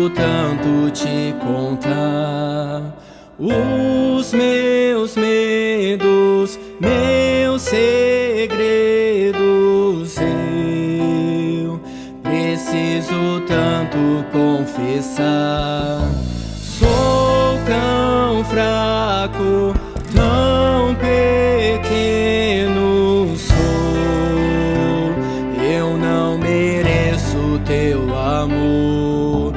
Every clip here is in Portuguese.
Preciso tanto te contar os meus medos, meus segredos. Eu preciso tanto confessar. Sou tão fraco, tão pequeno sou. Eu não mereço teu amor,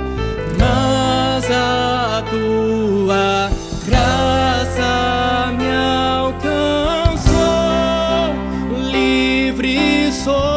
mas a tua graça me alcançou. Livre sou.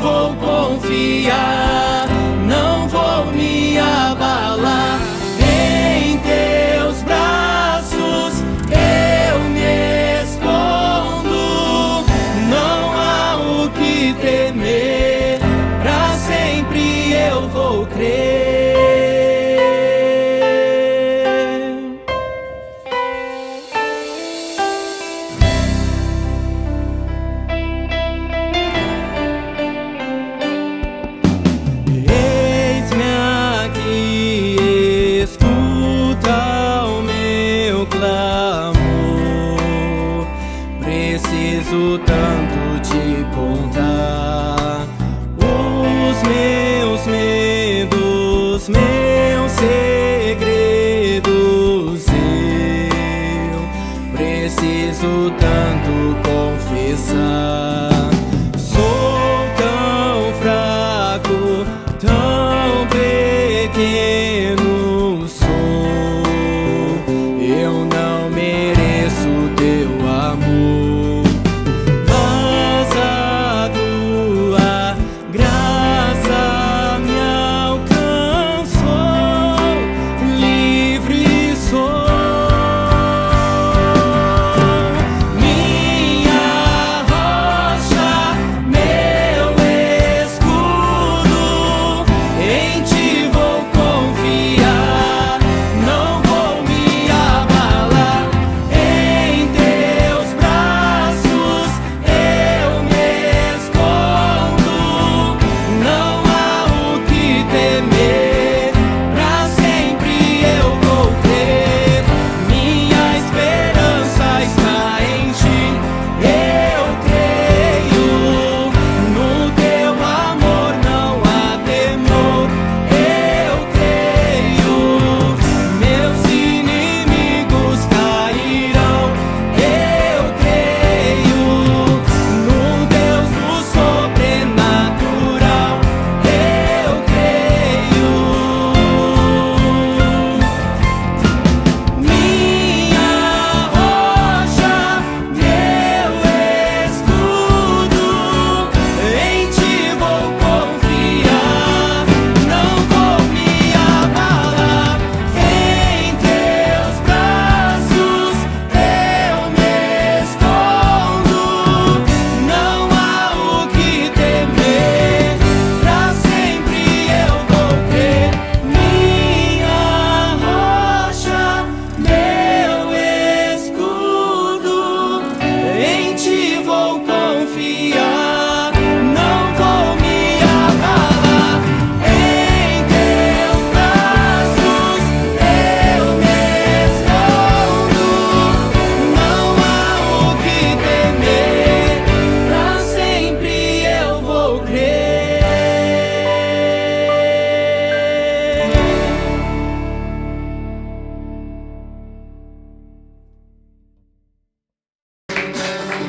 Vou confiar, não vou me abalar. Em teus braços eu me escondo. Não há o que temer, pra sempre eu vou crer. Preciso tanto te contar os meus medos, meus segredos. Eu preciso tanto confessar. Sou tão fraco, tão pequeno sou. Eu não mereço teu amor,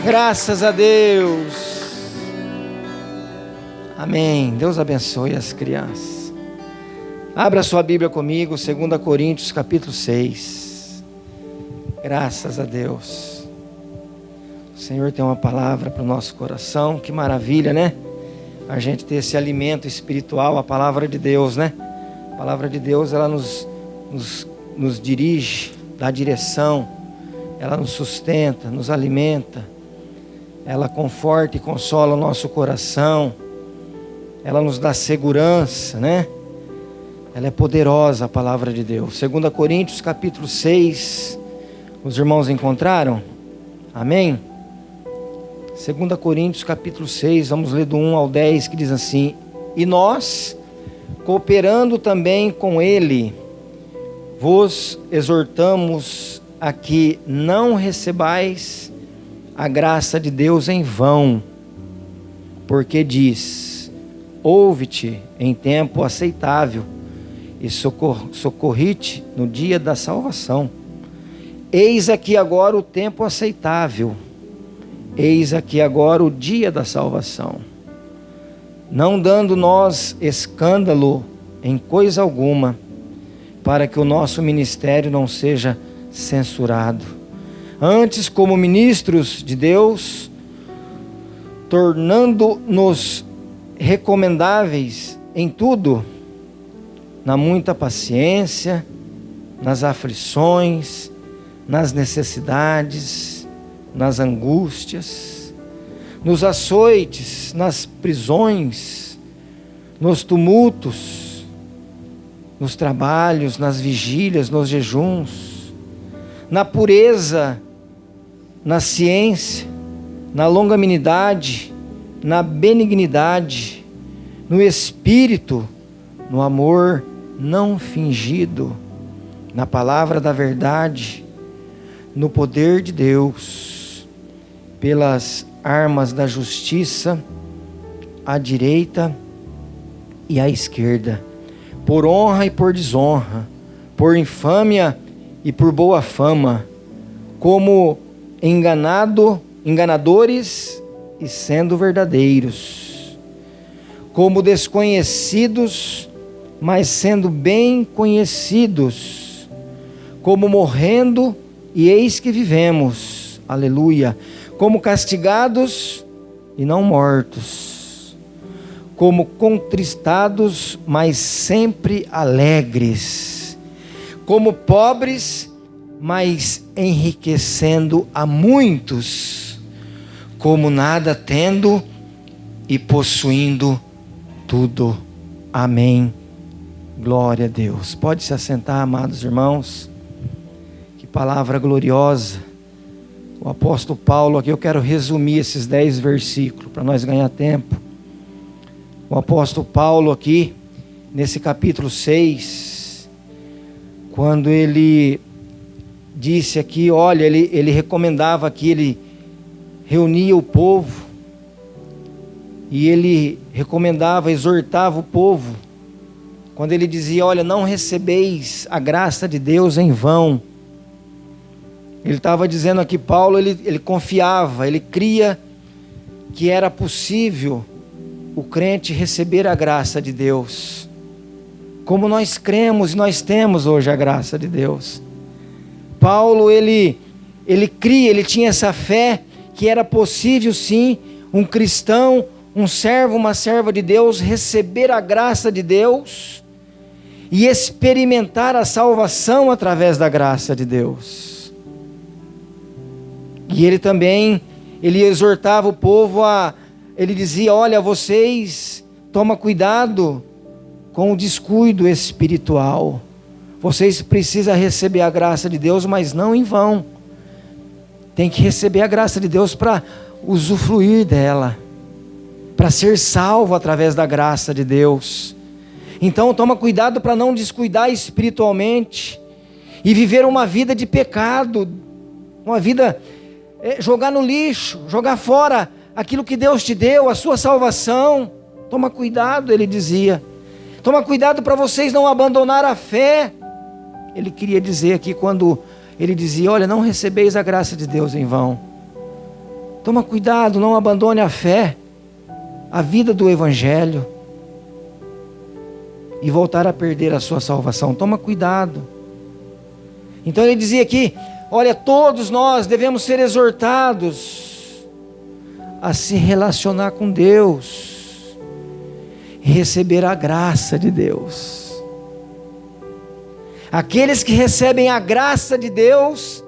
Graças a Deus. Amém. Deus abençoe as crianças. Abra sua Bíblia comigo, 2 Coríntios capítulo 6. Graças a Deus. O Senhor tem uma palavra para o nosso coração. Que maravilha, né? A gente ter esse alimento espiritual, a palavra de Deus, né? A palavra de Deus, ela nos dirige, dá direção. Ela nos sustenta, nos alimenta. Ela conforta e consola o nosso coração. Ela nos dá segurança, né? Ela é poderosa, a palavra de Deus. 2 Coríntios capítulo 6, Os irmãos encontraram? Amém? 2 Coríntios capítulo 6, vamos ler do 1 ao 10, que diz assim: E nós, cooperando também com ele, vos exortamos a que não recebais a graça de Deus em vão, porque diz: ouve-te em tempo aceitável, e socorri-te no dia da salvação. Eis aqui agora o tempo aceitável, eis aqui agora o dia da salvação. Não dando nós escândalo em coisa alguma, para que o nosso ministério não seja censurado. Antes, como ministros de Deus, tornando-nos recomendáveis em tudo, na muita paciência, nas aflições, nas necessidades, nas angústias, nos açoites, nas prisões, nos tumultos, nos trabalhos, nas vigílias, nos jejuns, na pureza, na ciência, na longanimidade, na benignidade, no espírito, no amor não fingido, na palavra da verdade, no poder de Deus, pelas armas da justiça, à direita e à esquerda, por honra e por desonra, por infâmia e por boa fama, como enganadores e sendo verdadeiros, como desconhecidos, mas sendo bem conhecidos, como morrendo e eis que vivemos, aleluia, como castigados e não mortos, como contristados, mas sempre alegres, como pobres, mas enriquecendo a muitos, como nada tendo e possuindo tudo. Amém. Glória a Deus. Pode se assentar, amados irmãos. Que palavra gloriosa. O apóstolo Paulo aqui, eu quero resumir esses 10 versículos para nós ganhar tempo. O apóstolo Paulo aqui, nesse capítulo 6, quando ele disse aqui, olha, ele recomendava aqui, ele reunia o povo, e ele recomendava, exortava o povo, quando ele dizia, olha, não recebeis a graça de Deus em vão. Ele estava dizendo aqui, Paulo, ele confiava, ele cria que era possível o crente receber a graça de Deus, como nós cremos e nós temos hoje a graça de Deus. Paulo, ele cria, ele tinha essa fé que era possível sim, um cristão, um servo, uma serva de Deus, receber a graça de Deus e experimentar a salvação através da graça de Deus. E ele também, ele exortava o povo ele dizia, olha, vocês, toma cuidado com o descuido espiritual. Vocês precisam receber a graça de Deus, mas não em vão. Tem que receber a graça de Deus para usufruir dela, para ser salvo através da graça de Deus. Então toma cuidado para não descuidar espiritualmente e viver uma vida de pecado, uma vida, jogar no lixo, jogar fora aquilo que Deus te deu, a sua salvação. Toma cuidado, ele dizia. Toma cuidado para vocês não abandonar a fé. Ele queria dizer aqui quando ele dizia, olha, não recebeis a graça de Deus em vão. Toma cuidado, não abandone a fé, a vida do Evangelho, e voltar a perder a sua salvação. Toma cuidado. Então ele dizia aqui, olha, todos nós devemos ser exortados a se relacionar com Deus, e receber a graça de Deus. Aqueles que recebem a graça de Deus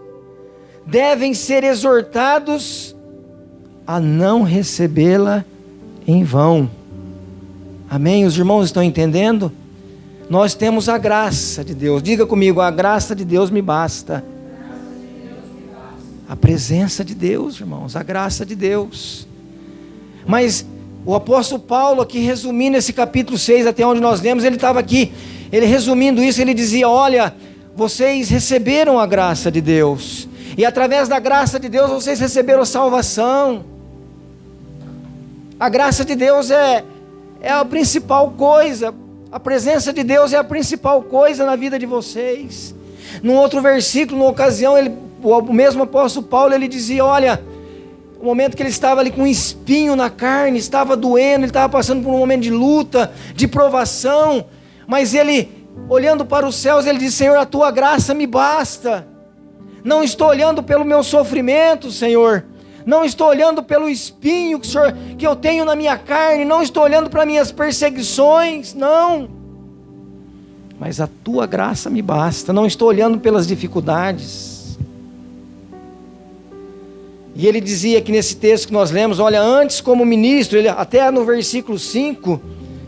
devem ser exortados a não recebê-la em vão. Amém? Os irmãos estão entendendo? Nós temos a graça de Deus. Diga comigo, a graça de Deus me basta. A presença de Deus, irmãos, a graça de Deus. Mas o apóstolo Paulo, aqui resumindo esse capítulo 6, até onde nós lemos, ele estava aqui, ele resumindo isso, ele dizia: olha, vocês receberam a graça de Deus, e através da graça de Deus vocês receberam a salvação. A graça de Deus é a principal coisa, a presença de Deus é a principal coisa na vida de vocês. Num outro versículo, numa ocasião, o mesmo apóstolo Paulo, ele dizia: olha, o momento que ele estava ali com um espinho na carne, estava doendo, ele estava passando por um momento de luta, de provação, mas ele, olhando para os céus, ele disse: Senhor, a tua graça me basta. Não estou olhando pelo meu sofrimento, Senhor, não estou olhando pelo espinho que eu tenho na minha carne, não estou olhando para minhas perseguições, não, mas a tua graça me basta. Não estou olhando pelas dificuldades. E ele dizia que nesse texto que nós lemos, olha, antes como ministro, ele, até no versículo 5,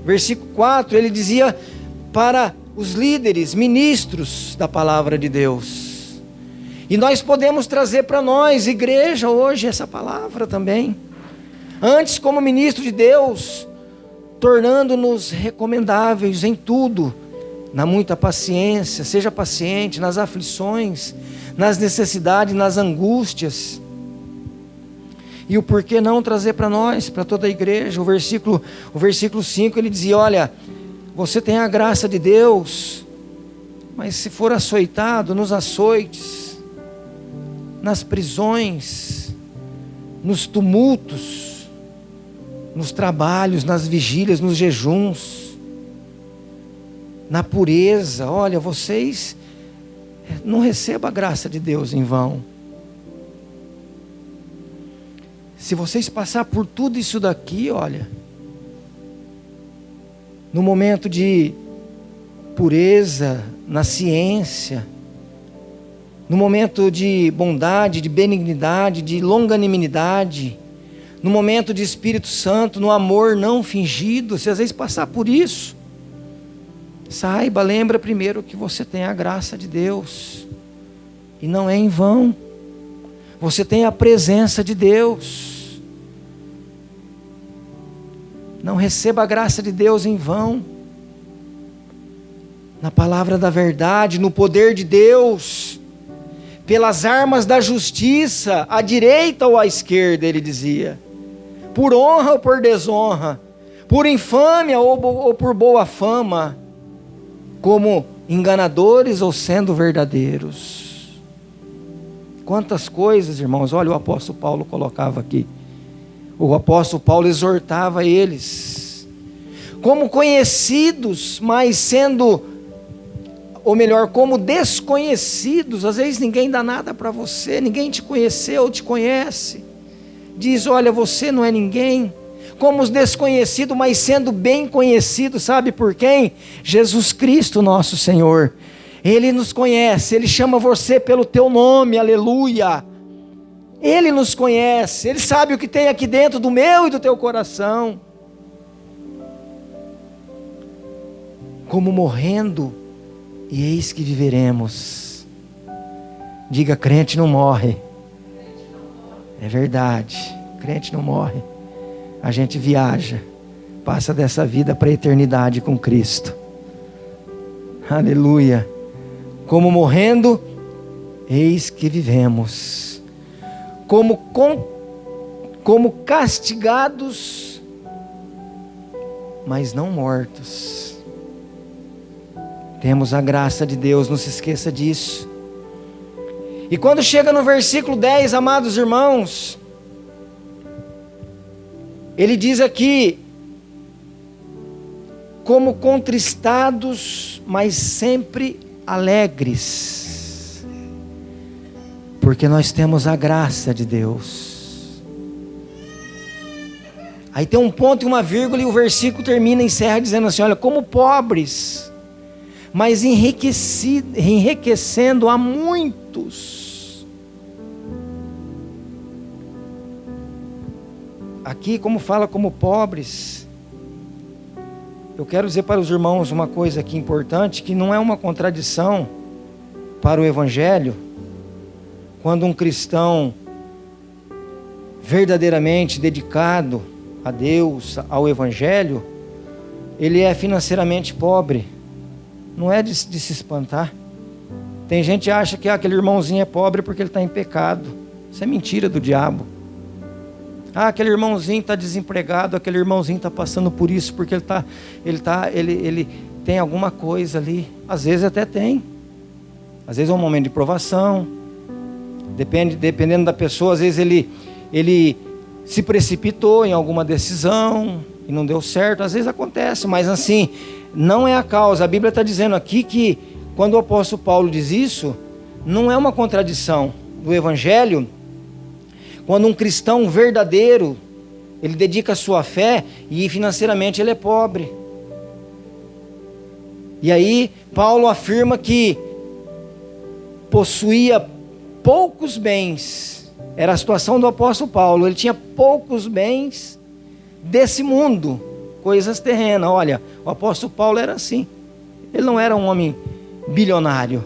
versículo 4, ele dizia para os líderes, ministros da palavra de Deus. E nós podemos trazer para nós, igreja, hoje essa palavra também. Antes como ministro de Deus, tornando-nos recomendáveis em tudo, na muita paciência, seja paciente nas aflições, nas necessidades, nas angústias. E o porquê não trazer para nós, para toda a igreja? O versículo 5, ele dizia: olha, você tem a graça de Deus, mas se for açoitado nos açoites, nas prisões, nos tumultos, nos trabalhos, nas vigílias, nos jejuns, na pureza, olha, vocês não recebam a graça de Deus em vão. Se vocês passar por tudo isso daqui, olha, no momento de pureza, na ciência, no momento de bondade, de benignidade, de longanimidade, no momento de Espírito Santo, no amor não fingido, se às vezes passar por isso, saiba, lembra primeiro que você tem a graça de Deus, e não é em vão. Você tem a presença de Deus. Não receba a graça de Deus em vão. Na palavra da verdade, no poder de Deus, pelas armas da justiça, à direita ou à esquerda, ele dizia, por honra ou por desonra, por infâmia ou por boa fama, como enganadores ou sendo verdadeiros. Quantas coisas, irmãos, olha, o apóstolo Paulo colocava aqui. O apóstolo Paulo exortava eles, como conhecidos, mas sendo, ou melhor, como desconhecidos. Às vezes ninguém dá nada para você, ninguém te conheceu ou te conhece. Diz, olha, você não é ninguém. Como os desconhecidos, mas sendo bem conhecidos, sabe por quem? Jesus Cristo nosso Senhor. Ele nos conhece, Ele chama você pelo teu nome, aleluia. Ele nos conhece, Ele sabe o que tem aqui dentro do meu e do teu coração. Como morrendo, e eis que viveremos. Diga, crente não morre. É verdade, crente não morre. A gente viaja, passa dessa vida para a eternidade com Cristo. Aleluia. Como morrendo, eis que vivemos. Como castigados, mas não mortos. Temos a graça de Deus, não se esqueça disso. E quando chega no versículo 10, amados irmãos, ele diz aqui, como contristados, mas sempre alegres, porque nós temos a graça de Deus. Aí tem um ponto e uma vírgula, e o versículo termina, encerra dizendo assim, olha, como pobres, mas enriquecendo a muitos. Aqui, como fala como pobres, eu quero dizer para os irmãos uma coisa aqui importante, que não é uma contradição para o Evangelho, quando um cristão verdadeiramente dedicado a Deus, ao Evangelho, ele é financeiramente pobre. Não é de se espantar. Tem gente que acha que aquele irmãozinho é pobre porque ele está em pecado. Isso é mentira do diabo. Aquele irmãozinho está desempregado, aquele irmãozinho está passando por isso porque ele tem alguma coisa ali. Às vezes até tem. Às vezes é um momento de provação. Dependendo da pessoa, às vezes ele se precipitou em alguma decisão e não deu certo. Às vezes acontece, mas assim, não é a causa. A Bíblia está dizendo aqui que quando o apóstolo Paulo diz isso, não é uma contradição do Evangelho. Quando um cristão verdadeiro, ele dedica a sua fé e financeiramente ele é pobre. E aí Paulo afirma que possuía poucos bens. Era a situação do apóstolo Paulo. Ele tinha poucos bens desse mundo, coisas terrenas. Olha, o apóstolo Paulo era assim. Ele não era um homem bilionário.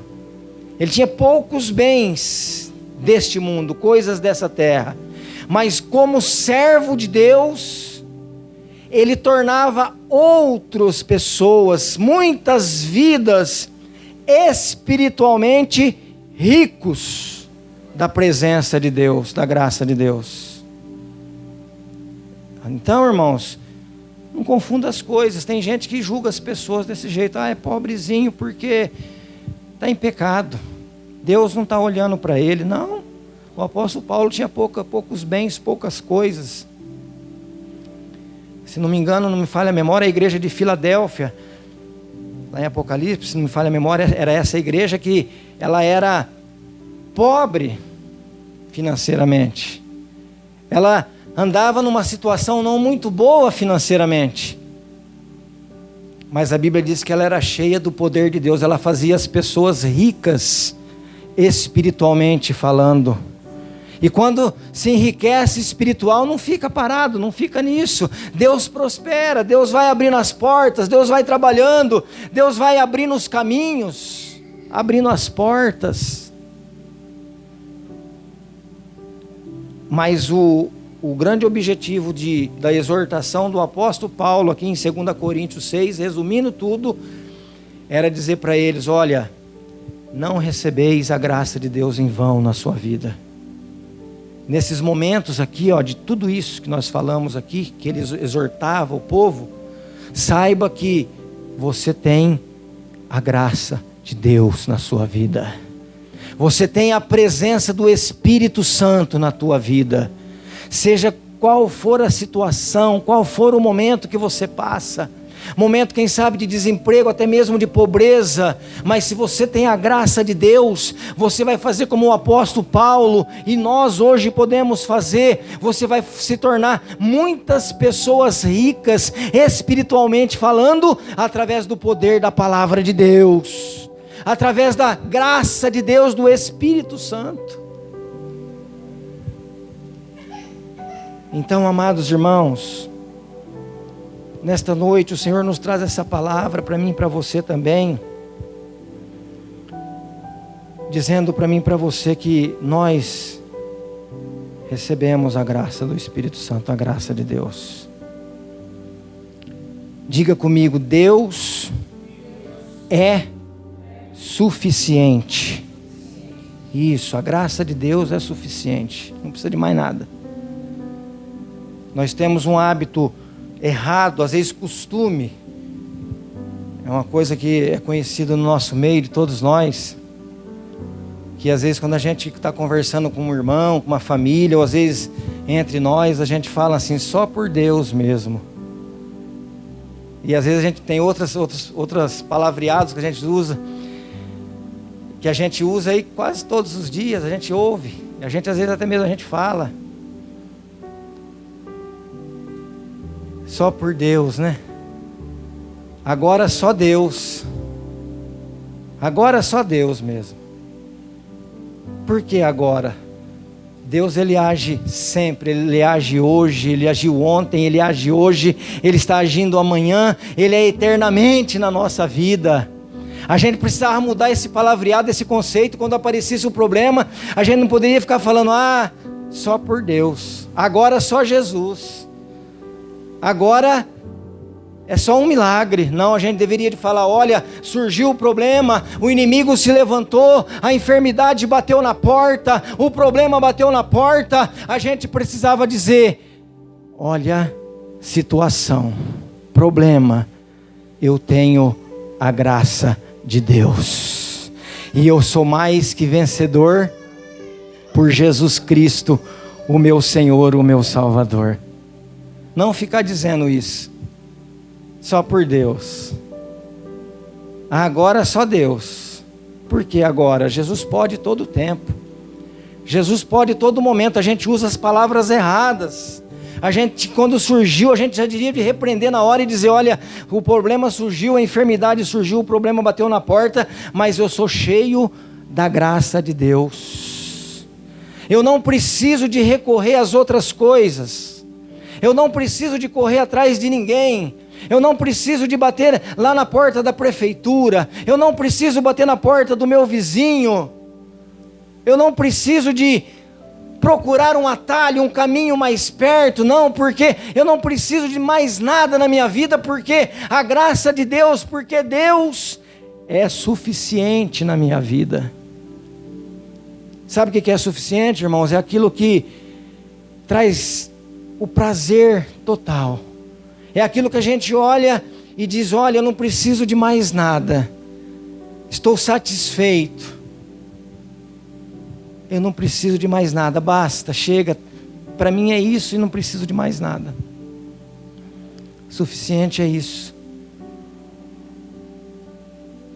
Ele tinha poucos bens deste mundo, coisas dessa terra. Mas como servo de Deus, ele tornava outras pessoas, muitas vidas, espiritualmente ricos da presença de Deus, da graça de Deus. Então, irmãos, não confunda as coisas. Tem gente que julga as pessoas desse jeito. É pobrezinho porque está em pecado. Deus não está olhando para ele. Não. O apóstolo Paulo tinha poucos bens, poucas coisas. Se não me engano, não me falha a memória, a igreja de Filadélfia, lá em Apocalipse, se não me falha a memória, era essa igreja que ela era pobre financeiramente. Ela andava numa situação não muito boa financeiramente. Mas a Bíblia diz que ela era cheia do poder de Deus. Ela fazia as pessoas ricas, espiritualmente falando. E quando se enriquece espiritual, não fica parado, não fica nisso. Deus prospera, Deus vai abrindo as portas, Deus vai trabalhando, Deus vai abrindo os caminhos, abrindo as portas. Mas o grande objetivo da exortação do apóstolo Paulo aqui em 2 Coríntios 6, resumindo tudo, era dizer para eles: olha, não recebeis a graça de Deus em vão na sua vida. Nesses momentos aqui, de tudo isso que nós falamos aqui, que ele exortava o povo, saiba que você tem a graça de Deus na sua vida. Você tem a presença do Espírito Santo na tua vida. Seja qual for a situação, qual for o momento que você passa, momento, quem sabe, de desemprego, até mesmo de pobreza, mas se você tem a graça de Deus, você vai fazer como o apóstolo Paulo, e nós hoje podemos fazer. Você vai se tornar muitas pessoas ricas, espiritualmente falando, através do poder da palavra de Deus, através da graça de Deus, do Espírito Santo. Então, amados irmãos, nesta noite o Senhor nos traz essa palavra para mim e para você também, dizendo para mim e para você que nós recebemos a graça do Espírito Santo, a graça de Deus. Diga comigo: Deus é suficiente. Isso, a graça de Deus é suficiente, não precisa de mais nada. Nós temos um hábito errado, às vezes costume, é uma coisa que é conhecida no nosso meio, de todos nós, que às vezes quando a gente está conversando com um irmão, com uma família, ou às vezes entre nós, a gente fala assim: só por Deus mesmo. E às vezes a gente tem outras palavreados que a gente usa aí quase todos os dias, a gente ouve, a gente às vezes até mesmo a gente fala. Só por Deus, né? Agora só Deus. Agora só Deus mesmo. Por que agora? Deus, ele age sempre, ele age hoje, ele agiu ontem, ele age hoje, ele está agindo amanhã, ele é eternamente na nossa vida. A gente precisava mudar esse palavreado, esse conceito. Quando aparecesse o problema, a gente não poderia ficar falando, só por Deus, agora só Jesus, agora é só um milagre. Não, a gente deveria de falar, olha, surgiu o problema, o inimigo se levantou, a enfermidade bateu na porta, o problema bateu na porta. A gente precisava dizer, olha, situação, problema, eu tenho a graça de Deus, e eu sou mais que vencedor por Jesus Cristo, o meu Senhor, o meu Salvador. Não ficar dizendo isso, só por Deus. Agora só Deus. Por que agora? Jesus pode todo tempo. Jesus pode todo momento. A gente usa as palavras erradas. A gente, quando surgiu, a gente já diria de repreender na hora e dizer, olha, o problema surgiu, a enfermidade surgiu, o problema bateu na porta, mas eu sou cheio da graça de Deus. Eu não preciso de recorrer às outras coisas. Eu não preciso de correr atrás de ninguém. Eu não preciso de bater lá na porta da prefeitura. Eu não preciso bater na porta do meu vizinho. Eu não preciso de procurar um atalho, um caminho mais perto. Não, porque eu não preciso de mais nada na minha vida, porque a graça de Deus, porque Deus é suficiente na minha vida. Sabe o que é suficiente, irmãos? É aquilo que traz o prazer total. É aquilo que a gente olha e diz, olha, eu não preciso de mais nada. Estou satisfeito. Eu não preciso de mais nada, basta, chega. Para mim é isso e não preciso de mais nada. Suficiente é isso.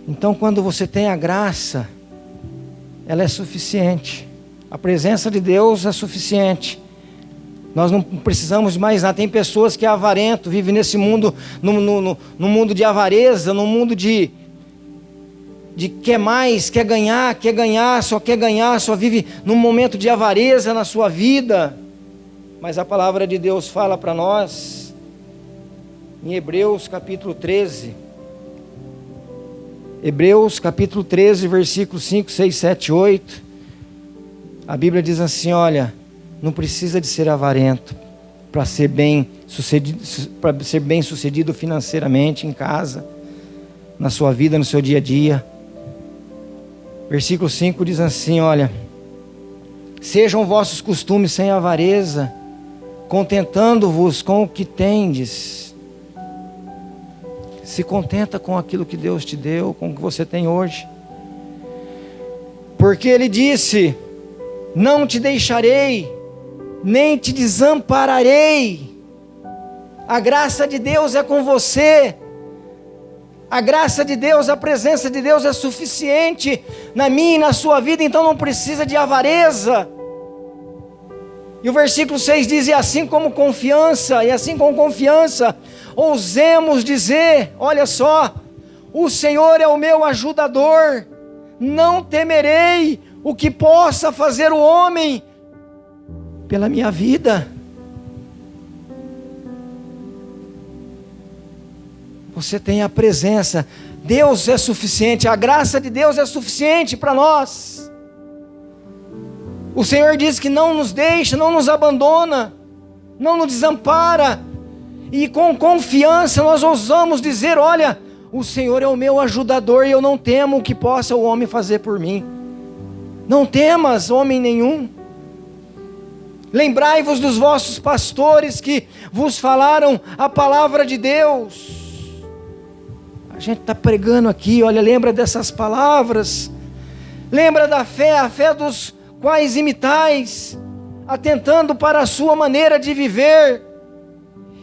Então, quando você tem a graça, ela é suficiente. A presença de Deus é suficiente. Nós não precisamos de mais nada. Tem pessoas que é avarento, vivem nesse mundo, no mundo de avareza, no mundo de quer mais, quer ganhar, só vive num momento de avareza na sua vida. Mas a palavra de Deus fala para nós, em Hebreus capítulo 13, Hebreus capítulo 13, versículos 5, 6, 7, 8, a Bíblia diz assim, olha, não precisa de ser avarento para ser bem sucedido financeiramente em casa, na sua vida, no seu dia a dia. Versículo 5 diz assim, olha, sejam vossos costumes sem avareza, contentando-vos com o que tendes. Se contenta com aquilo que Deus te deu, com o que você tem hoje. Porque Ele disse, não te deixarei, nem te desampararei. A graça de Deus é com você. A graça de Deus, a presença de Deus é suficiente na minha e na sua vida, então não precisa de avareza. E o versículo 6 diz, e assim com confiança, ousemos dizer, olha só, o Senhor é o meu ajudador, não temerei o que possa fazer o homem pela minha vida. Você tem a presença, Deus é suficiente, a graça de Deus é suficiente para nós. O Senhor diz que não nos deixa, não nos abandona, não nos desampara, e com confiança nós ousamos dizer, olha, o Senhor é o meu ajudador e eu não temo o que possa o homem fazer por mim. Não temas, homem nenhum. Lembrai-vos dos vossos pastores que vos falaram a palavra de Deus. A gente está pregando aqui, olha, lembra dessas palavras. Lembra da fé, a fé dos quais imitais, atentando para a sua maneira de viver.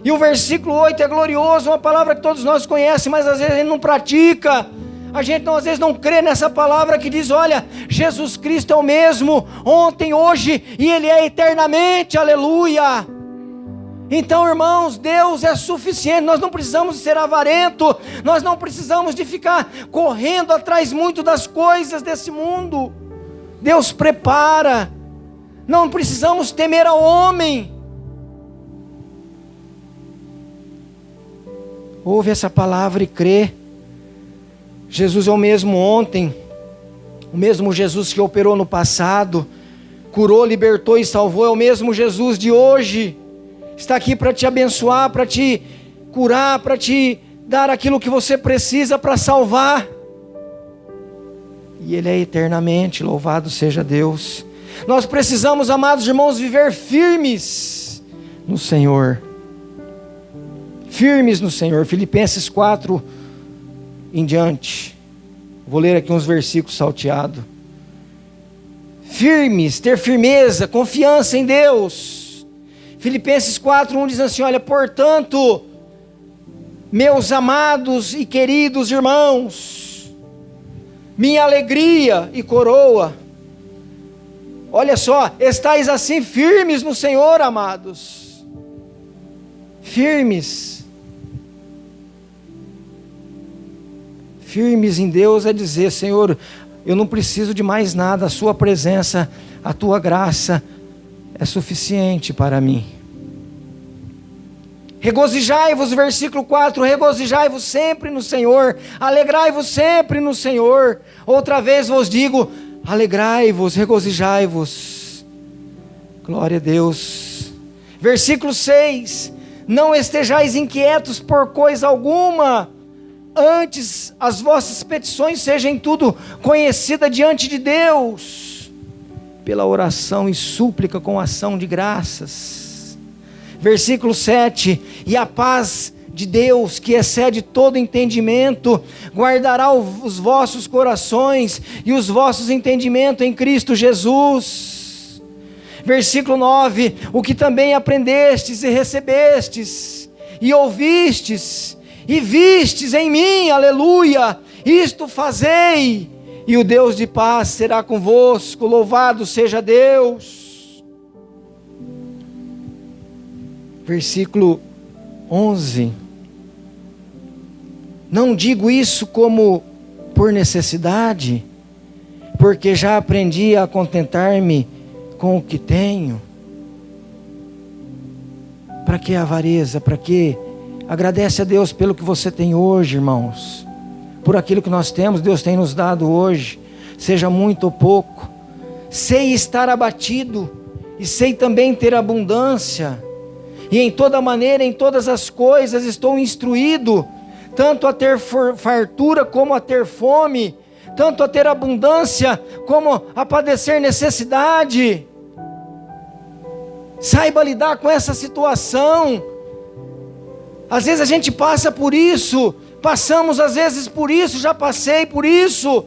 E o versículo 8 é glorioso, uma palavra que todos nós conhecemos, mas às vezes a gente não pratica. A gente às vezes não crê nessa palavra que diz, olha, Jesus Cristo é o mesmo, ontem, hoje, e Ele é eternamente, aleluia. Então, irmãos, Deus é suficiente, nós não precisamos de ser avarento, nós não precisamos de ficar correndo atrás muito das coisas desse mundo. Deus prepara, não precisamos temer ao homem. Ouve essa palavra e crê. Jesus é o mesmo ontem, o mesmo Jesus que operou no passado, curou, libertou e salvou, é o mesmo Jesus de hoje. Está aqui para te abençoar, para te curar, para te dar aquilo que você precisa para salvar. E Ele é eternamente, louvado seja Deus. Nós precisamos, amados irmãos, viver firmes no Senhor. Firmes no Senhor. Filipenses 4 em diante. Vou ler aqui uns versículos salteados. Firmes, ter firmeza, confiança em Deus. Filipenses 4:1 diz assim: olha, portanto, meus amados e queridos irmãos, minha alegria e coroa, olha só, estais assim firmes no Senhor, amados, firmes em Deus é dizer: Senhor, eu não preciso de mais nada, a sua presença, a tua graça é suficiente para mim. Regozijai-vos, versículo 4, regozijai-vos sempre no Senhor, alegrai-vos sempre no Senhor. Outra vez vos digo, alegrai-vos, regozijai-vos. Glória a Deus. Versículo 6, não estejais inquietos por coisa alguma, antes as vossas petições sejam tudo conhecidas diante de Deus, pela oração e súplica com ação de graças. Versículo 7, e a paz de Deus, que excede todo entendimento, guardará os vossos corações e os vossos entendimentos em Cristo Jesus. Versículo 9, o que também aprendestes e recebestes, e ouvistes, e vistes em mim, aleluia, isto fazei, e o Deus de paz será convosco, louvado seja Deus. Versículo 11, não digo isso como por necessidade, porque já aprendi a contentar-me com o que tenho. Para que avareza? Para que? Agradece a Deus pelo que você tem hoje, irmãos, por aquilo que nós temos, Deus tem nos dado hoje, seja muito ou pouco. Sei estar abatido e sei também ter abundância, e em toda maneira, em todas as coisas estou instruído, tanto a ter fartura como a ter fome, tanto a ter abundância como a padecer necessidade. Saiba lidar com essa situação. Às vezes a gente passa por isso, passamos às vezes por isso, já passei por isso,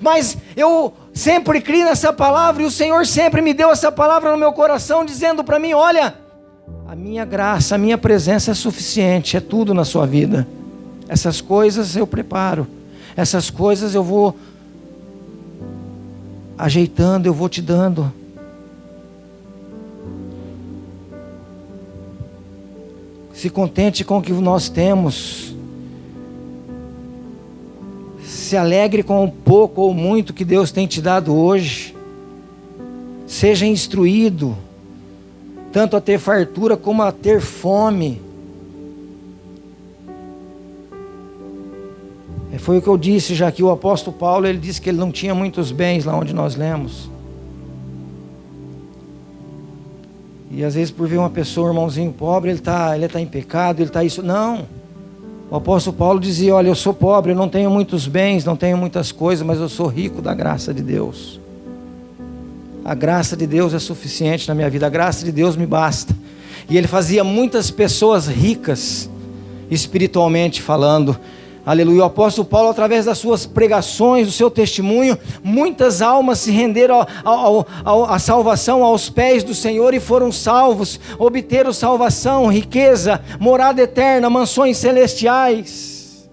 mas eu sempre criei nessa palavra, e o Senhor sempre me deu essa palavra no meu coração, dizendo para mim: olha, a minha graça, a minha presença é suficiente, é tudo na sua vida. Essas coisas eu preparo, essas coisas eu vou ajeitando, eu vou te dando. Se contente com o que nós temos, se alegre com o pouco ou muito que Deus tem te dado hoje, seja instruído, tanto a ter fartura como a ter fome. Foi o que eu disse já, que o apóstolo Paulo, ele disse que ele não tinha muitos bens lá onde nós lemos. E às vezes por ver uma pessoa, um irmãozinho pobre, ele está em pecado, ele está isso. Não, o apóstolo Paulo dizia: olha, eu sou pobre, eu não tenho muitos bens, não tenho muitas coisas, mas eu sou rico da graça de Deus. A graça de Deus é suficiente na minha vida, a graça de Deus me basta. E ele fazia muitas pessoas ricas, espiritualmente falando. Aleluia. O apóstolo Paulo, através das suas pregações, do seu testemunho, muitas almas se renderam à salvação aos pés do Senhor e foram salvos, obteram salvação, riqueza, morada eterna, mansões celestiais.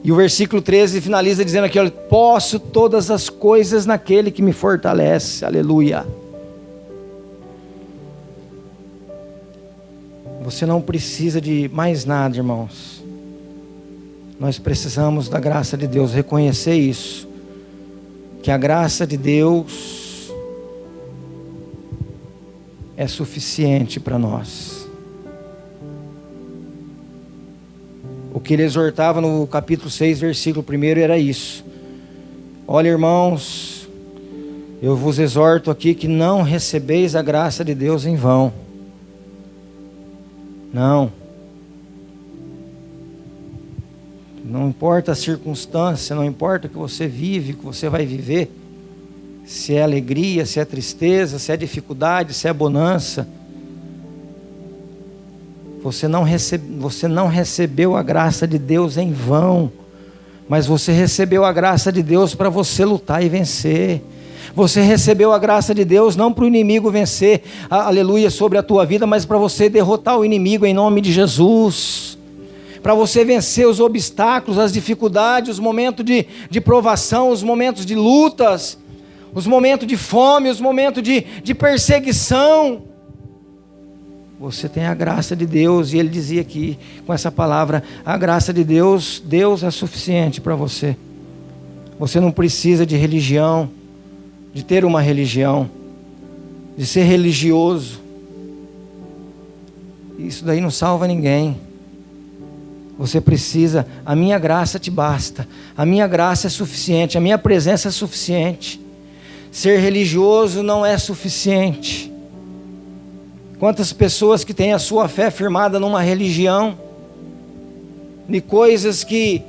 E o versículo 13 finaliza dizendo aqui: olha, posso todas as coisas naquele que me fortalece. Aleluia. Você não precisa de mais nada, irmãos. Nós precisamos da graça de Deus, reconhecer isso, que a graça de Deus é suficiente para nós. O que ele exortava no capítulo 6, versículo 1 era isso. Olha, irmãos, eu vos exorto aqui que não recebeis a graça de Deus em vão. Não importa a circunstância, não importa o que você vive, o que você vai viver, se é alegria, se é tristeza, se é dificuldade, se é bonança, você não recebeu a graça de Deus em vão, mas você recebeu a graça de Deus para você lutar e vencer. Você recebeu a graça de Deus não para o inimigo vencer, aleluia, sobre a tua vida, mas para você derrotar o inimigo em nome de Jesus. Para você vencer os obstáculos, as dificuldades, os momentos de provação, os momentos de lutas, os momentos de fome, os momentos de perseguição. Você tem a graça de Deus, e ele dizia aqui com essa palavra, a graça de Deus, Deus é suficiente para você. Você não precisa de religião, de ter uma religião, de ser religioso. Isso daí não salva ninguém. Você precisa, a minha graça te basta, a minha graça é suficiente, a minha presença é suficiente. Ser religioso não é suficiente. Quantas pessoas que têm a sua fé firmada numa religião, de coisas que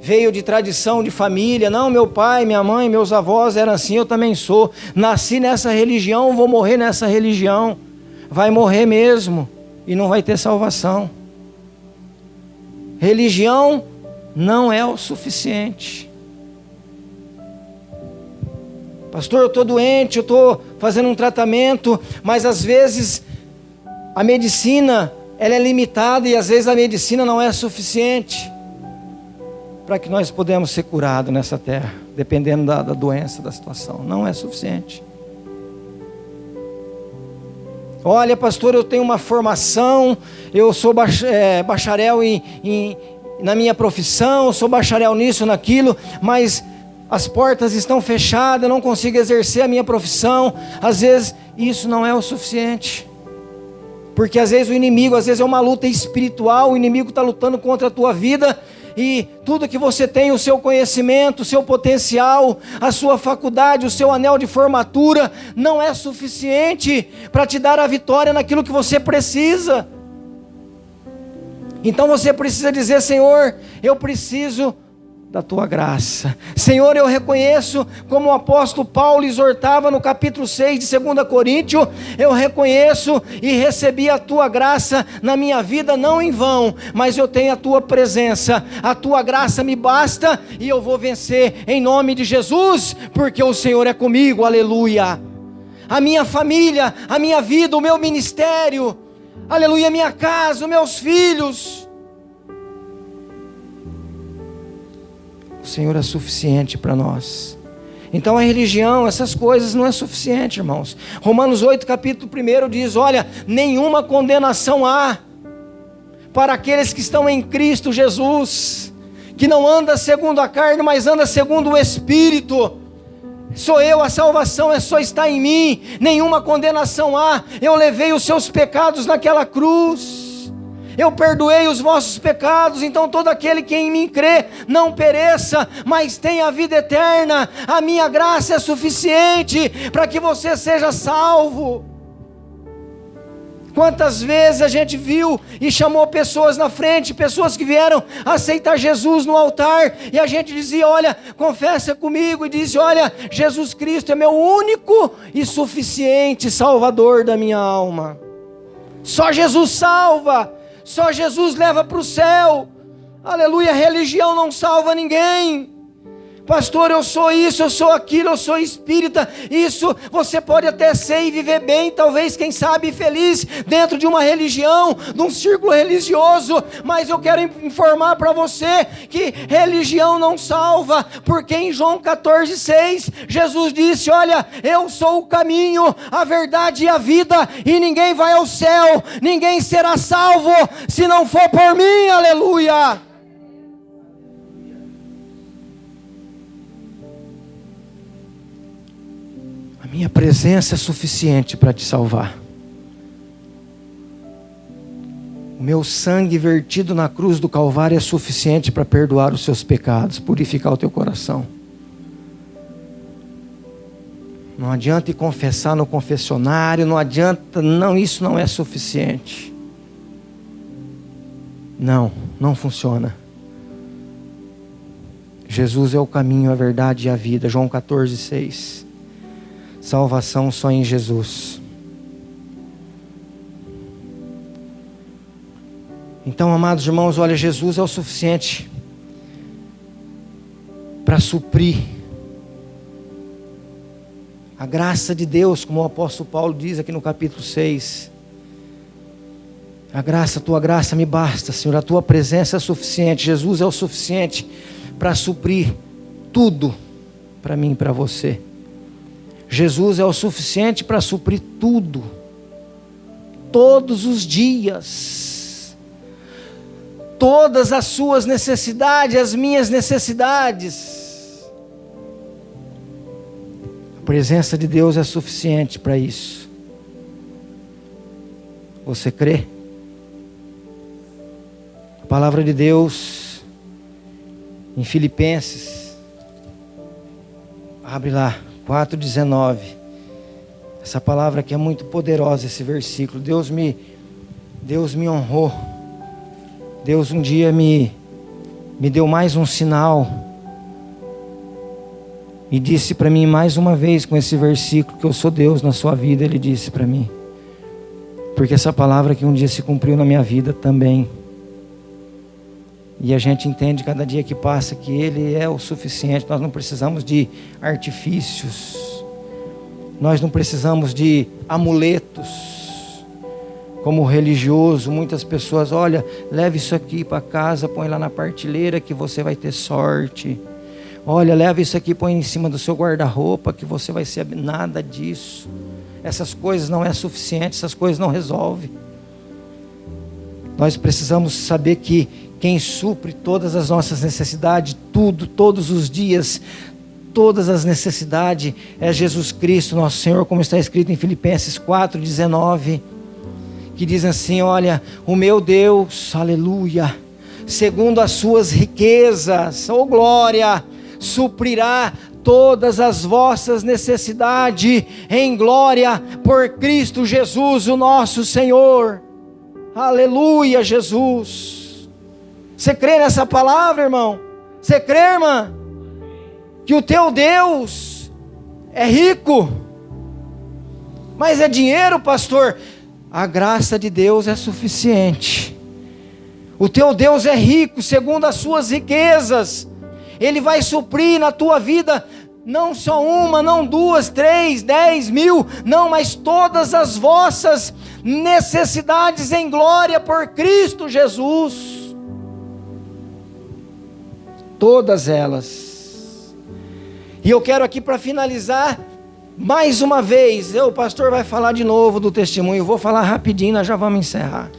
veio de tradição de família, não, meu pai, minha mãe, meus avós eram assim, eu também sou, nasci nessa religião, vou morrer nessa religião, vai morrer mesmo, e não vai ter salvação. Religião não é o suficiente. Pastor, eu estou doente, eu estou fazendo um tratamento, mas às vezes a medicina ela é limitada e às vezes a medicina não é suficiente para que nós podemos ser curados nessa terra, dependendo da doença, da situação. Não é suficiente. Olha, pastor, eu tenho uma formação, eu sou bacharel na minha profissão, eu sou bacharel nisso, naquilo, mas as portas estão fechadas, eu não consigo exercer a minha profissão. Às vezes isso não é o suficiente, porque às vezes o inimigo, às vezes é uma luta espiritual, o inimigo está lutando contra a tua vida, e tudo que você tem, o seu conhecimento, o seu potencial, a sua faculdade, o seu anel de formatura, não é suficiente para te dar a vitória naquilo que você precisa. Então você precisa dizer: Senhor, eu preciso da tua graça. Senhor, eu reconheço, como o apóstolo Paulo exortava no capítulo 6 de 2 Coríntios, eu reconheço e recebi a tua graça na minha vida, não em vão, mas eu tenho a tua presença, a tua graça me basta, e eu vou vencer em nome de Jesus, porque o Senhor é comigo, aleluia. A minha família, a minha vida, o meu ministério, aleluia, a minha casa, os meus filhos, o Senhor é suficiente para nós. Então a religião, essas coisas não é suficiente, irmãos. Romanos 8, capítulo 1 diz: olha, nenhuma condenação há para aqueles que estão em Cristo Jesus, que não anda segundo a carne, mas anda segundo o Espírito. Sou eu, a salvação é só estar em mim, nenhuma condenação há. Eu levei os seus pecados naquela cruz, eu perdoei os vossos pecados, então todo aquele que em mim crê não pereça, mas tenha a vida eterna. A minha graça é suficiente para que você seja salvo. Quantas vezes a gente viu e chamou pessoas na frente, pessoas que vieram aceitar Jesus no altar, e a gente dizia: olha, confessa comigo, e disse: olha, Jesus Cristo é meu único e suficiente Salvador da minha alma. Só Jesus salva, só Jesus leva para o céu, aleluia. Religião não salva ninguém. Pastor, eu sou isso, eu sou aquilo, eu sou espírita. Isso você pode até ser e viver bem, talvez, quem sabe, feliz dentro de uma religião, de um círculo religioso, mas eu quero informar para você que religião não salva, porque em João 14,6 Jesus disse: olha, eu sou o caminho, a verdade e a vida, e ninguém vai ao céu, ninguém será salvo se não for por mim, aleluia. Minha presença é suficiente para te salvar. O meu sangue vertido na cruz do Calvário é suficiente para perdoar os seus pecados, purificar o teu coração. Não adianta ir confessar no confessionário, não adianta, não, isso não é suficiente. Não funciona. Jesus é o caminho, a verdade e a vida. João 14:6. Salvação só em Jesus. Então, amados irmãos, olha, Jesus é o suficiente para suprir a graça de Deus, como o apóstolo Paulo diz aqui no capítulo 6. A tua graça me basta, Senhor, a tua presença é suficiente. Jesus é o suficiente para suprir tudo para mim e para você. Jesus é o suficiente para suprir tudo, todos os dias, todas as suas necessidades, as minhas necessidades. A presença de Deus é suficiente para isso. Você crê? A palavra de Deus em Filipenses, abre lá, 4:19. Essa palavra aqui é muito poderosa, esse versículo. Deus me honrou. Deus um dia me deu mais um sinal e disse para mim mais uma vez com esse versículo que eu sou Deus na sua vida. Ele disse para mim, porque essa palavra que um dia se cumpriu na minha vida também. E a gente entende cada dia que passa que Ele é o suficiente. Nós não precisamos de artifícios, nós não precisamos de amuletos. Como religioso, muitas pessoas, olha, leve isso aqui para casa, põe lá na partilheira que você vai ter sorte. Olha, leva isso aqui, põe em cima do seu guarda-roupa que você vai ser... Nada disso. Essas coisas não é suficiente, essas coisas não resolvem. Nós precisamos saber que quem supre todas as nossas necessidades, tudo, todos os dias, todas as necessidades, é Jesus Cristo, nosso Senhor, como está escrito em Filipenses 4:19, que diz assim, olha, o meu Deus, aleluia, segundo as suas riquezas, oh glória, suprirá todas as vossas necessidades em glória por Cristo Jesus, o nosso Senhor. Aleluia, Jesus. Você crê nessa palavra, irmão? Você crê, irmã? Que o teu Deus é rico? Mas é dinheiro, pastor? A graça de Deus é suficiente. O teu Deus é rico segundo as suas riquezas. Ele vai suprir na tua vida não só uma, não duas, 3, 10 mil, não, mas todas as vossas necessidades em glória por Cristo Jesus. Todas elas. E eu quero aqui para finalizar, mais uma vez, o pastor vai falar de novo do testemunho, eu vou falar rapidinho, nós já vamos encerrar.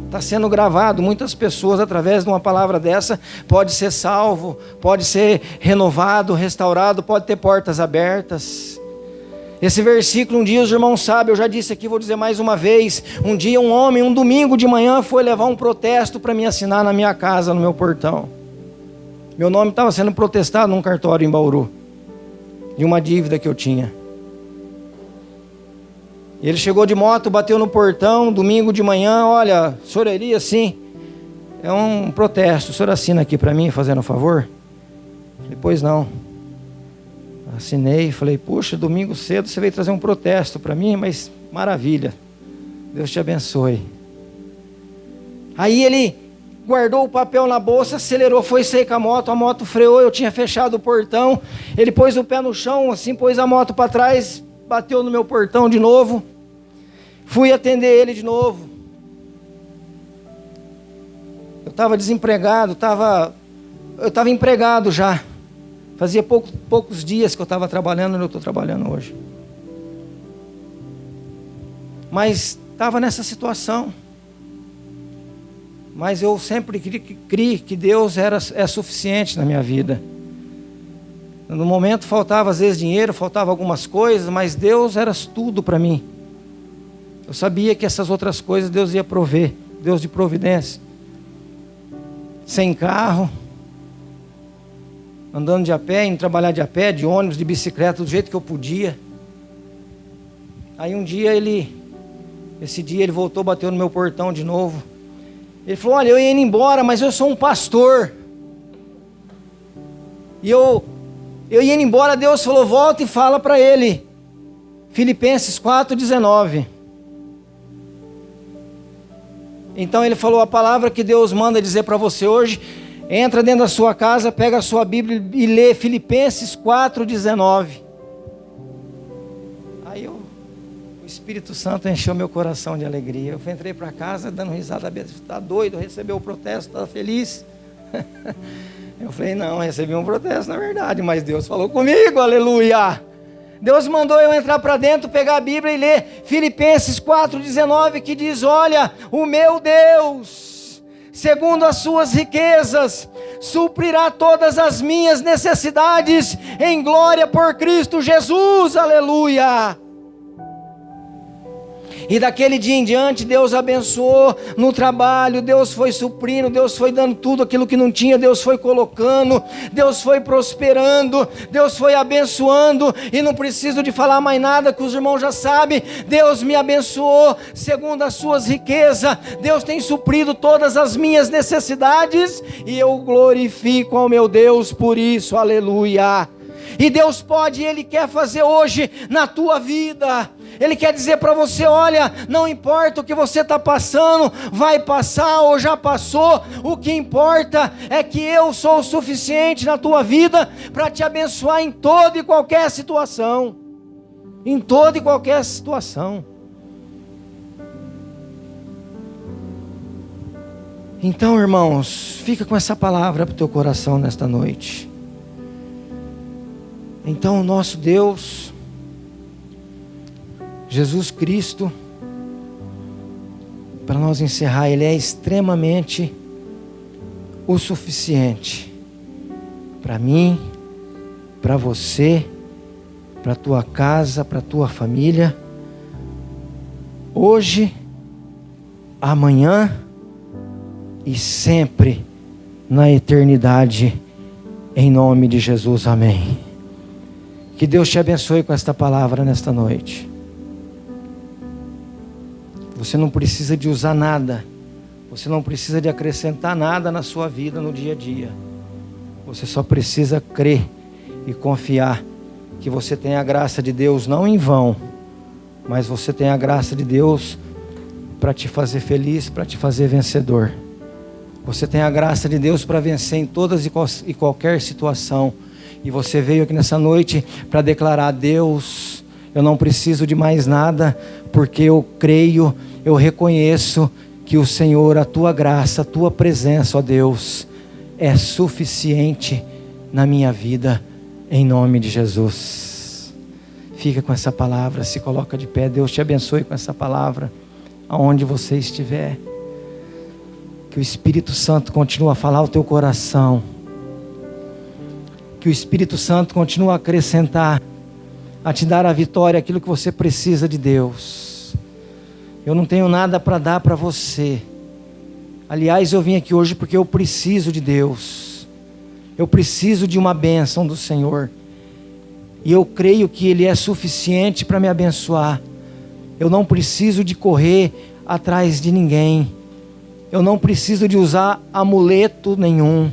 Está sendo gravado, muitas pessoas através de uma palavra dessa, pode ser salvo, pode ser renovado, restaurado, pode ter portas abertas. Esse versículo, um dia os irmãos sabem, eu já disse aqui, vou dizer mais uma vez, um dia um homem, um domingo de manhã, foi levar um protesto para me assinar na minha casa, no meu portão. Meu nome estava sendo protestado num cartório em Bauru, de uma dívida que eu tinha. Ele chegou de moto, bateu no portão, domingo de manhã, olha, o senhor iria sim, é um protesto, o senhor assina aqui para mim, fazendo um favor? Falei, pois não. Assinei, falei, puxa, domingo cedo você veio trazer um protesto para mim, mas maravilha, Deus te abençoe. Aí ele guardou o papel na bolsa, acelerou, foi sair com a moto freou, eu tinha fechado o portão, ele pôs o pé no chão, assim, pôs a moto para trás, bateu no meu portão de novo, fui atender ele de novo. Eu estava desempregado, eu estava empregado já, fazia poucos dias que eu estava trabalhando onde eu estou trabalhando hoje. Mas estava nessa situação. Mas eu sempre criei que Deus é suficiente na minha vida. No momento faltava às vezes dinheiro, faltava algumas coisas, mas Deus era tudo para mim. Eu sabia que essas outras coisas Deus ia prover. Deus de providência. Sem carro, andando de a pé, indo trabalhar de a pé, de ônibus, de bicicleta, do jeito que eu podia. Aí um dia esse dia ele voltou, bateu no meu portão de novo. Ele falou: olha, eu ia indo embora, mas eu sou um pastor. E eu ia indo embora, Deus falou: volta e fala para ele. Filipenses 4,19. Então ele falou: a palavra que Deus manda dizer para você hoje, entra dentro da sua casa, pega a sua Bíblia e lê Filipenses 4,19. Aí o Espírito Santo encheu meu coração de alegria. Eu entrei para casa dando risada, está doido, recebeu o protesto, está feliz? Eu falei: não, recebi um protesto na verdade, mas Deus falou comigo, aleluia. Deus mandou eu entrar para dentro, pegar a Bíblia e ler Filipenses 4,19, que diz: olha, o meu Deus, segundo as suas riquezas, suprirá todas as minhas necessidades em glória por Cristo Jesus, aleluia. E daquele dia em diante, Deus abençoou no trabalho, Deus foi suprindo, Deus foi dando tudo aquilo que não tinha, Deus foi colocando, Deus foi prosperando, Deus foi abençoando, e não preciso de falar mais nada, que os irmãos já sabem. Deus me abençoou segundo as suas riquezas, Deus tem suprido todas as minhas necessidades, e eu glorifico ao meu Deus por isso, aleluia. E Deus pode, Ele quer fazer hoje na tua vida. Ele quer dizer para você: olha, não importa o que você está passando, vai passar ou já passou, o que importa é que eu sou o suficiente na tua vida para te abençoar em toda e qualquer situação. Em toda e qualquer situação. Então, irmãos, fica com essa palavra para o teu coração nesta noite. Então, o nosso Deus, Jesus Cristo, para nós encerrar, Ele é extremamente o suficiente para mim, para você, para a tua casa, para a tua família, hoje, amanhã e sempre na eternidade, em nome de Jesus, amém. Que Deus te abençoe com esta palavra nesta noite. Você não precisa de usar nada, você não precisa de acrescentar nada na sua vida no dia a dia. Você só precisa crer e confiar que você tem a graça de Deus, não em vão, mas você tem a graça de Deus para te fazer feliz, para te fazer vencedor. Você tem a graça de Deus para vencer em todas e qualquer situação. E você veio aqui nessa noite para declarar: Deus, eu não preciso de mais nada, porque eu creio, eu reconheço que o Senhor, a tua graça, a tua presença, ó Deus, é suficiente na minha vida, em nome de Jesus. Fica com essa palavra, se coloca de pé. Deus te abençoe com essa palavra, aonde você estiver. Que o Espírito Santo continue a falar ao teu coração. Que o Espírito Santo continue a acrescentar, a te dar a vitória, aquilo que você precisa de Deus. Eu não tenho nada para dar para você. Aliás, eu vim aqui hoje porque eu preciso de Deus. Eu preciso de uma bênção do Senhor. E eu creio que Ele é suficiente para me abençoar. Eu não preciso de correr atrás de ninguém. Eu não preciso de usar amuleto nenhum.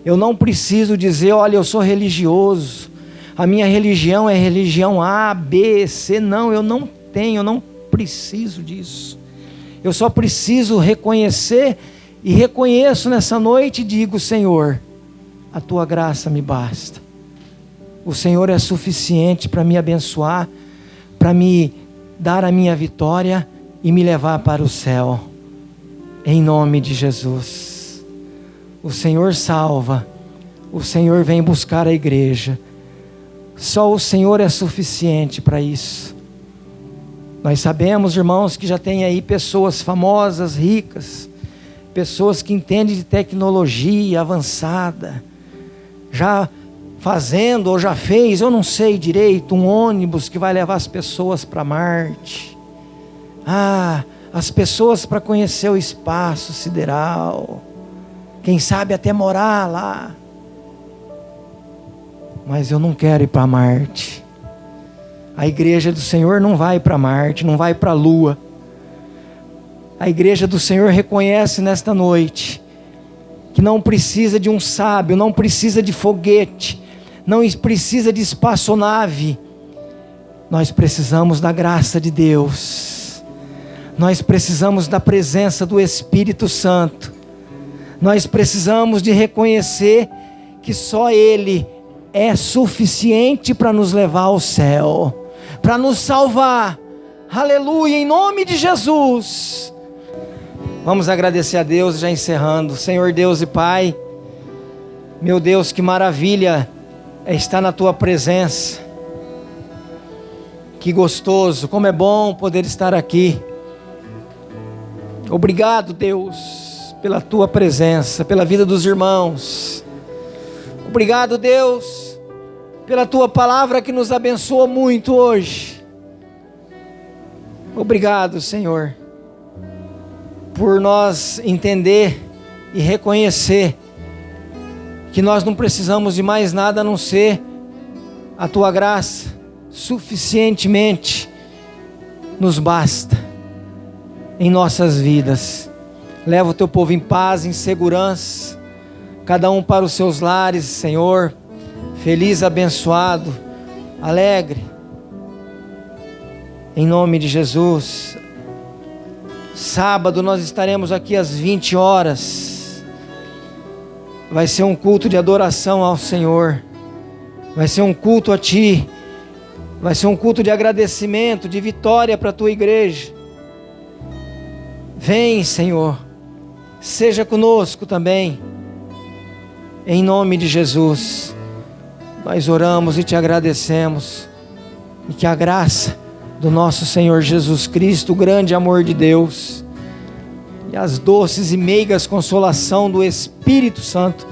Eu não preciso dizer: olha, eu sou religioso, a minha religião é religião A, B, C. Não, eu não tenho, eu não preciso disso. Eu só preciso reconhecer, e reconheço nessa noite e digo: Senhor, a tua graça me basta. O Senhor é suficiente para me abençoar, para me dar a minha vitória e me levar para o céu. Em nome de Jesus. O Senhor salva, o Senhor vem buscar a igreja. Só o Senhor é suficiente para isso. Nós sabemos, irmãos, que já tem aí pessoas famosas, ricas, pessoas que entendem de tecnologia avançada, já fazendo ou já fez, eu não sei direito, um ônibus que vai levar as pessoas para Marte. as pessoas para conhecer o espaço sideral, quem sabe até morar lá. Mas eu não quero ir para Marte. A igreja do Senhor não vai para Marte, não vai para a Lua. A igreja do Senhor reconhece nesta noite que não precisa de um sábio, não precisa de foguete, não precisa de espaçonave. Nós precisamos da graça de Deus. Nós precisamos da presença do Espírito Santo. Nós precisamos de reconhecer que só Ele é suficiente para nos levar ao céu, para nos salvar. Aleluia, em nome de Jesus. Vamos agradecer a Deus, já encerrando. Senhor Deus e Pai, meu Deus, que maravilha é estar na Tua presença. Que gostoso, como é bom poder estar aqui. Obrigado, Deus, pela Tua presença, pela vida dos irmãos. Obrigado, Deus, pela Tua palavra que nos abençoa muito hoje. Obrigado, Senhor, por nós entender e reconhecer que nós não precisamos de mais nada a não ser a Tua graça, suficientemente nos basta em nossas vidas. Leva o Teu povo em paz, em segurança, cada um para os seus lares, Senhor, feliz, abençoado, alegre, em nome de Jesus. Sábado nós estaremos aqui às 20 horas, vai ser um culto de adoração ao Senhor, vai ser um culto a Ti, vai ser um culto de agradecimento, de vitória para a Tua igreja. Vem, Senhor, seja conosco também, em nome de Jesus. Nós oramos e Te agradecemos, e que a graça do nosso Senhor Jesus Cristo, o grande amor de Deus, e as doces e meigas consolação do Espírito Santo,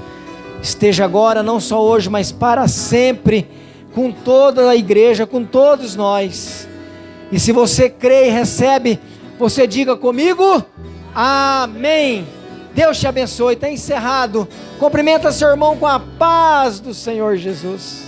esteja agora, não só hoje, mas para sempre, com toda a igreja, com todos nós. E se você crê e recebe, você diga comigo, amém. Deus te abençoe, está encerrado. Cumprimenta seu irmão com a paz do Senhor Jesus.